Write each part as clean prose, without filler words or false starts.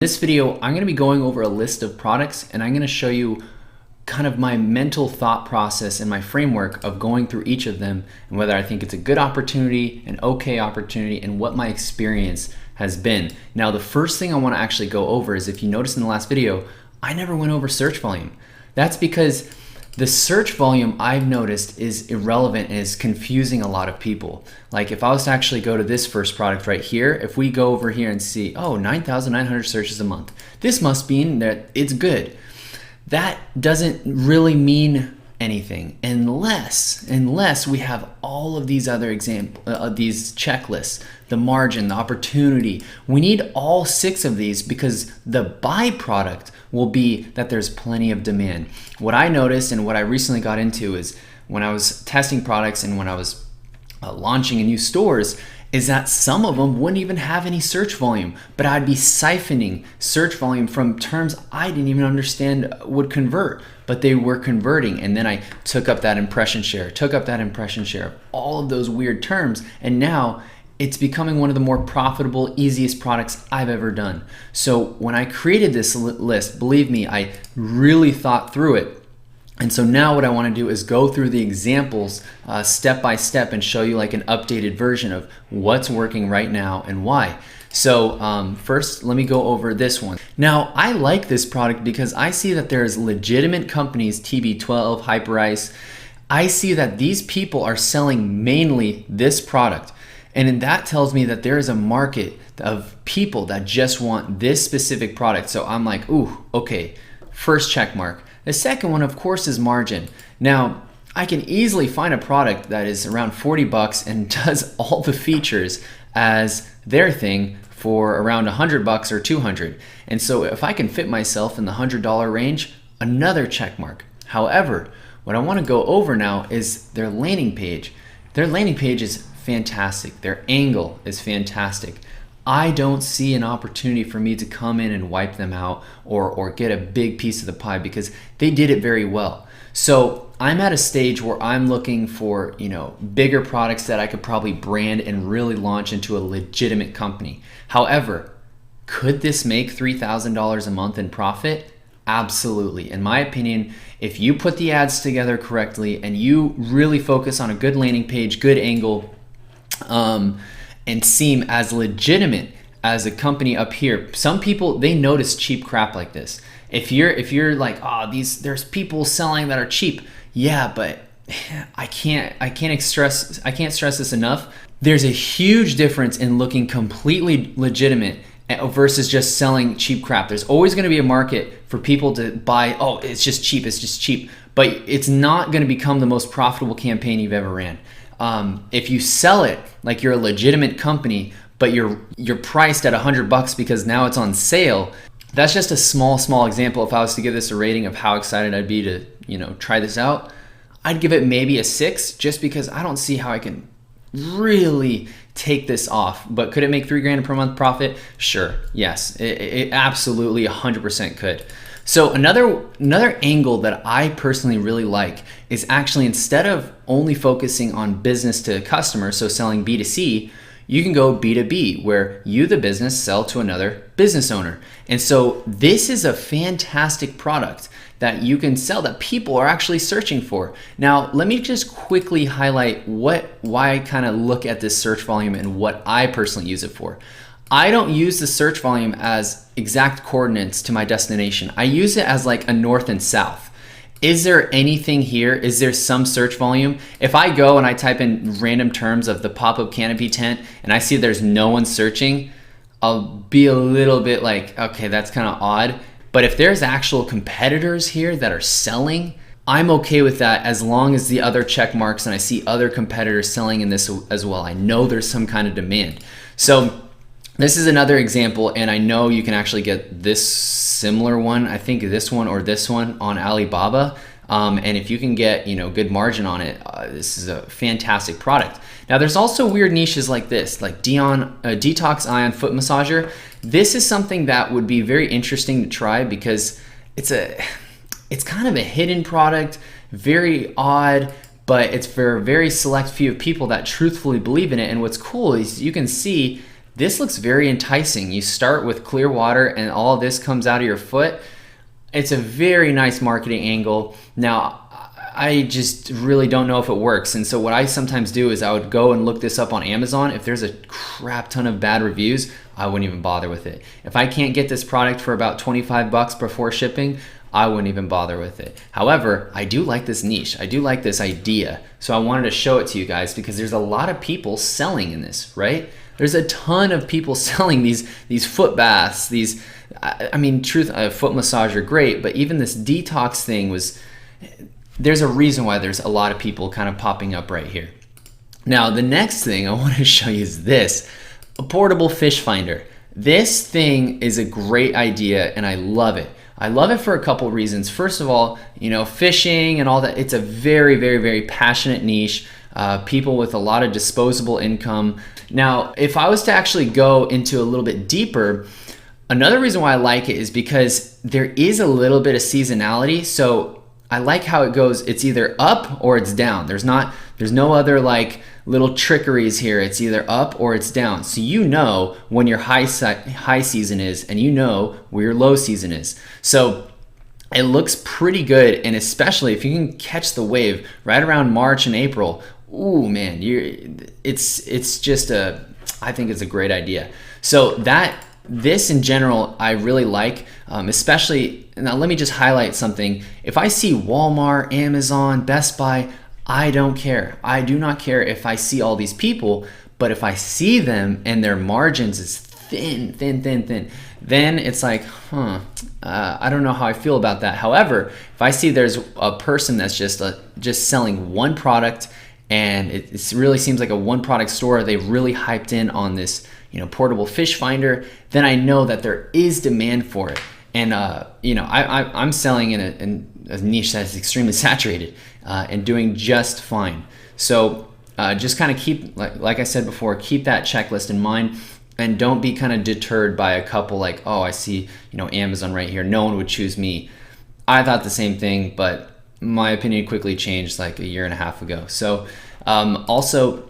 In this video, I'm going to be going over a list of products and I'm going to show you kind of my mental thought process and my framework of going through each of them and whether I think it's a good opportunity, an okay opportunity, and what my experience has been. Now, the first thing I want to actually go over is, if you noticed in the last video, I never went over search volume. That's because the search volume, I've noticed, is irrelevant and is confusing a lot of people. Like, if I was to actually go to this first product right here, if we go over here and see, oh, 9,900 searches a month, this must mean that it's good. That doesn't really mean anything unless we have all of these other these checklists, the margin, the opportunity. We need all 6 of these because the byproduct will be that there's plenty of demand. What I noticed and what I recently got into is when I was testing products and when I was launching in new stores, is that some of them wouldn't even have any search volume, but I'd be siphoning search volume from terms I didn't even understand would convert, but they were converting. And then I took up that impression share, of all of those weird terms, and now it's becoming one of the more profitable, easiest products I've ever done. So when I created this list, believe me, I really thought through it. And so now what I want to do is go through the examples step by step and show you like an updated version of what's working right now and why. So first, let me go over this one. Now, I like this product because I see that there's legitimate companies, TB12, Hyperice. I see that these people are selling mainly this product. And that tells me that there is a market of people that just want this specific product. So I'm like, ooh, okay, first check mark. The second one, of course, is margin. Now, I can easily find a product that is around 40 bucks and does all the features as their thing for around 100 bucks or 200. And so if I can fit myself in the $100 range, another check mark. However, what I want to go over now is their landing page. Their landing page is fantastic. Their angle is fantastic. I don't see an opportunity for me to come in and wipe them out or get a big piece of the pie because they did it very well. So I'm at a stage where I'm looking for, bigger products that I could probably brand and really launch into a legitimate company. However, could this make $3,000 a month in profit? Absolutely. In my opinion, if you put the ads together correctly and you really focus on a good landing page, good angle, and seem as legitimate as a company up here. Some people, they notice cheap crap like this. If you're like, oh, there's people selling that are cheap. Yeah, but I can't stress this enough. There's a huge difference in looking completely legitimate versus just selling cheap crap. There's always going to be a market for people to buy, oh, it's just cheap, but it's not going to become the most profitable campaign you've ever ran. If you sell it like you're a legitimate company, but you're priced at 100 bucks because now it's on sale, that's just a small example. If I was to give this a rating of how excited I'd be to, try this out, I'd give it maybe a 6 just because I don't see how I can really take this off. But could it make $3,000 per month profit? Sure. Yes, it absolutely 100% could. So another angle that I personally really like is actually, instead of only focusing on business to customer, so selling B2C, you can go B2B, where you, the business, sell to another business owner. And so this is a fantastic product that you can sell that people are actually searching for. Now, let me just quickly highlight why I kind of look at this search volume and what I personally use it for. I don't use the search volume as exact coordinates to my destination. I use it as like a north and south. Is there anything here? Is there some search volume? If I go and I type in random terms of the pop-up canopy tent and I see there's no one searching, I'll be a little bit like, okay, that's kind of odd. But if there's actual competitors here that are selling, I'm okay with that as long as the other check marks and I see other competitors selling in this as well. I know there's some kind of demand. So this is another example, and I know you can actually get this similar one, I think this one or this one, on Alibaba. And if you can get good margin on it, this is a fantastic product. Now, there's also weird niches like this, like Detox Ion Foot Massager. This is something that would be very interesting to try because it's kind of a hidden product, very odd, but it's for a very select few of people that truthfully believe in it. And what's cool is you can see this looks very enticing. You start with clear water and all this comes out of your foot. It's a very nice marketing angle. Now, I just really don't know if it works. And so what I sometimes do is I would go and look this up on Amazon. If there's a crap ton of bad reviews, I wouldn't even bother with it. If I can't get this product for about 25 bucks before shipping, I wouldn't even bother with it. However, I do like this niche. I do like this idea. So I wanted to show it to you guys because there's a lot of people selling in this, right? There's a ton of people selling these foot baths, I mean, foot massage are great, but even this detox thing there's a reason why there's a lot of people kind of popping up right here. Now, the next thing I want to show you is this, a portable fish finder. This thing is a great idea and I love it. I love it for a couple reasons. First of all, fishing and all that, it's a very, very, very passionate niche. People with a lot of disposable income. Now, if I was to actually go into a little bit deeper, another reason why I like it is because there is a little bit of seasonality. So I like how it goes. It's either up or it's down. There's no other like little trickeries here. It's either up or it's down. So you know when your high season is and you know where your low season is. So it looks pretty good, and especially if you can catch the wave right around March and April, ooh man, it's just I think it's a great idea. So this in general I really like, especially, now let me just highlight something. If I see Walmart, Amazon, Best Buy, I don't care. I do not care if I see all these people, but if I see them and their margins is thin, then it's like, I don't know how I feel about that. However, if I see there's a person that's just selling one product and it really seems like a one product store, they've really hyped in on this portable fish finder, then I know that there is demand for it. And I'm selling in a niche that's extremely saturated and doing just fine. So just kind of keep, like I said before, keep that checklist in mind, and don't be kind of deterred by a couple like, oh, I see Amazon right here, no one would choose me. I thought the same thing, but my opinion quickly changed like a year and a half ago. So also,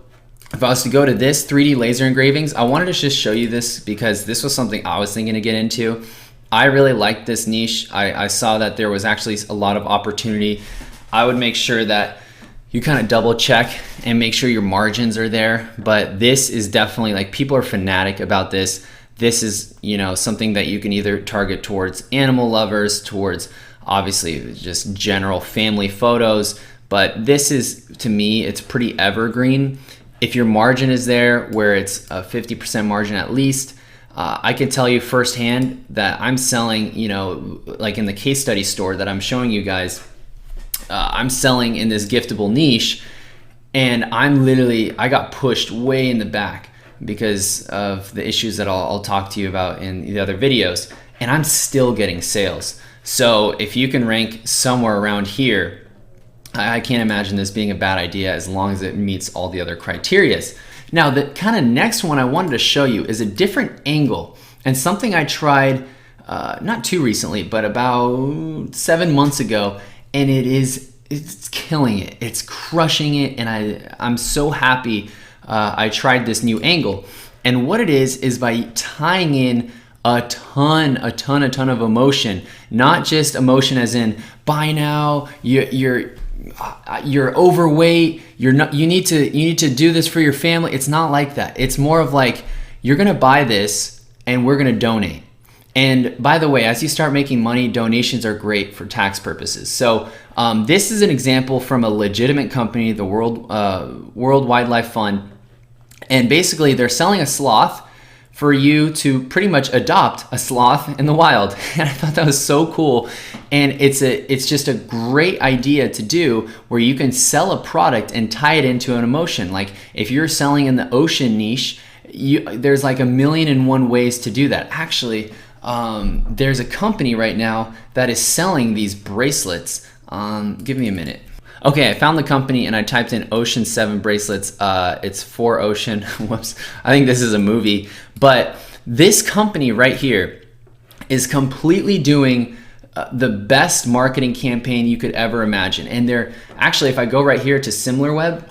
if I was to go to this 3D laser engravings, I wanted to just show you this because this was something I was thinking to get into. I really liked this niche. I saw that there was actually a lot of opportunity. I would make sure that you kind of double check and make sure your margins are there. But this is definitely, like, people are fanatic about this. This is, something that you can either target towards animal lovers, towards obviously just general family photos. But this is, to me, it's pretty evergreen. If your margin is there, where it's a 50% margin at least, I can tell you firsthand that I'm selling, like in the case study store that I'm showing you guys, I'm selling in this giftable niche, and I got pushed way in the back because of the issues that I'll talk to you about in the other videos, and I'm still getting sales. So if you can rank somewhere around here, I can't imagine this being a bad idea as long as it meets all the other criterias. Now, the kind of next one I wanted to show you is a different angle, and something I tried not too recently, but about 7 months ago, and it's killing it. It's crushing it, and I'm so happy I tried this new angle. And what it is by tying in a ton of emotion, not just emotion as in buy now, you're overweight, you need to do this for your family. It's not like that. It's more of like, you're gonna buy this and we're gonna donate. And by the way, as you start making money, donations are great for tax purposes. So this is an example from a legitimate company, the World Wildlife Fund, and basically they're selling a sloth for you to pretty much adopt a sloth in the wild. And I thought that was so cool. And it's just a great idea to do, where you can sell a product and tie it into an emotion. Like if you're selling in the ocean niche, there's like 1,000,001 ways to do that. Actually, there's a company right now that is selling these bracelets. Give me a minute. Okay, I found the company and I typed in Ocean 7 bracelets. It's for Ocean. Whoops. I think this is a movie. But this company right here is completely doing the best marketing campaign you could ever imagine. And they're actually, if I go right here to SimilarWeb,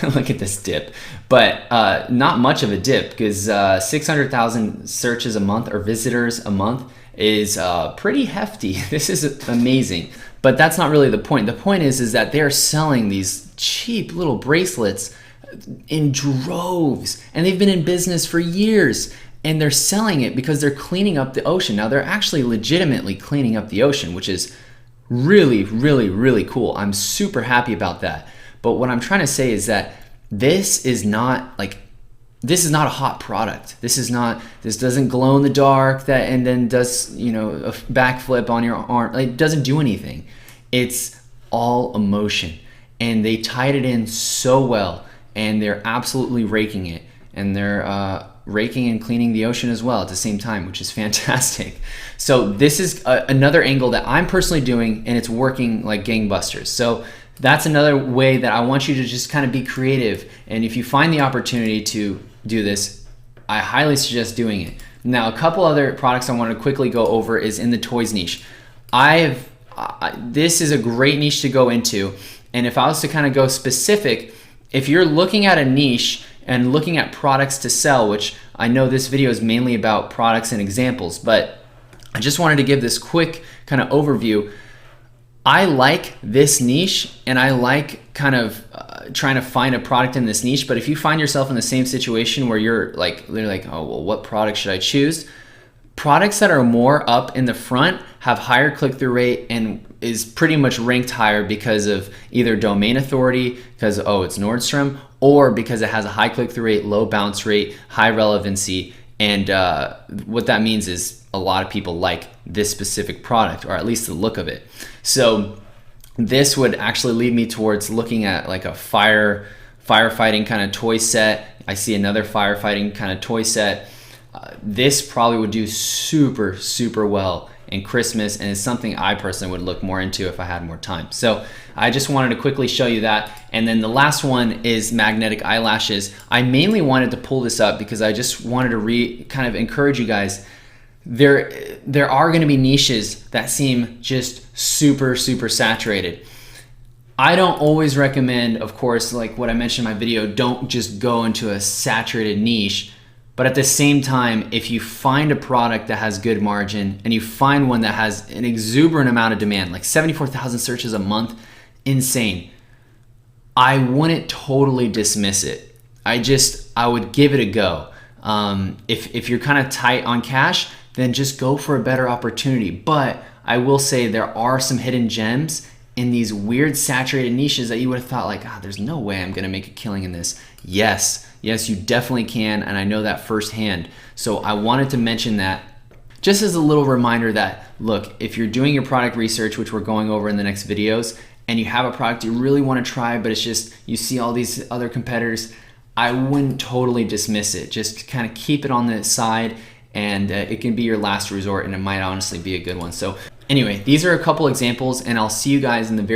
Look at this dip, but not much of a dip, because 600,000 searches a month or visitors a month is pretty hefty. This is amazing, but that's not really the point. The point is that they're selling these cheap little bracelets in droves, and they've been in business for years, and they're selling it because they're cleaning up the ocean. Now they're actually legitimately cleaning up the ocean, which is really, really, really cool. I'm super happy about that. But what I'm trying to say is that this is not a hot product. This doesn't glow in the dark and then does, you know, a backflip on your arm. It doesn't do anything. It's all emotion. And they tied it in so well, and they're absolutely raking it. And they're raking and cleaning the ocean as well at the same time, which is fantastic. So this is another angle that I'm personally doing, and it's working like gangbusters. So that's another way that I want you to just kind of be creative. And if you find the opportunity to do this, I highly suggest doing it. Now, a couple other products I want to quickly go over is in the toys niche. This is a great niche to go into. And if I was to kind of go specific, if you're looking at a niche and looking at products to sell, which I know this video is mainly about products and examples, but I just wanted to give this quick kind of overview. I like this niche, and I like kind of trying to find a product in this niche. But if you find yourself in the same situation where you're like, oh, well, what product should I choose? Products that are more up in the front have higher click-through rate and is pretty much ranked higher because of either domain authority, because, oh, it's Nordstrom, or because it has a high click-through rate, low bounce rate, high relevancy. And what that means is a lot of people like this specific product, or at least the look of it. So this would actually lead me towards looking at like a firefighting kind of toy set. I see another firefighting kind of toy set. This probably would do super, super well in Christmas, and it's something I personally would look more into if I had more time. So I just wanted to quickly show you that. And then the last one is magnetic eyelashes. I mainly wanted to pull this up because I just wanted to kind of encourage you guys. There are going to be niches that seem just super, super saturated. I don't always recommend, of course, like what I mentioned in my video, don't just go into a saturated niche. But at the same time, if you find a product that has good margin and you find one that has an exuberant amount of demand, like 74,000 searches a month, insane, I wouldn't totally dismiss it. I would give it a go. If you're kind of tight on cash, then just go for a better opportunity. But I will say there are some hidden gems in these weird saturated niches that you would have thought like, there's no way I'm gonna make a killing in this. Yes, you definitely can, and I know that firsthand. So I wanted to mention that just as a little reminder that, look, if you're doing your product research, which we're going over in the next videos, and you have a product you really wanna try, but it's just, you see all these other competitors, I wouldn't totally dismiss it. Just kind of keep it on the side, and it can be your last resort, and it might honestly be a good one. So anyway, these are a couple examples, and I'll see you guys in the very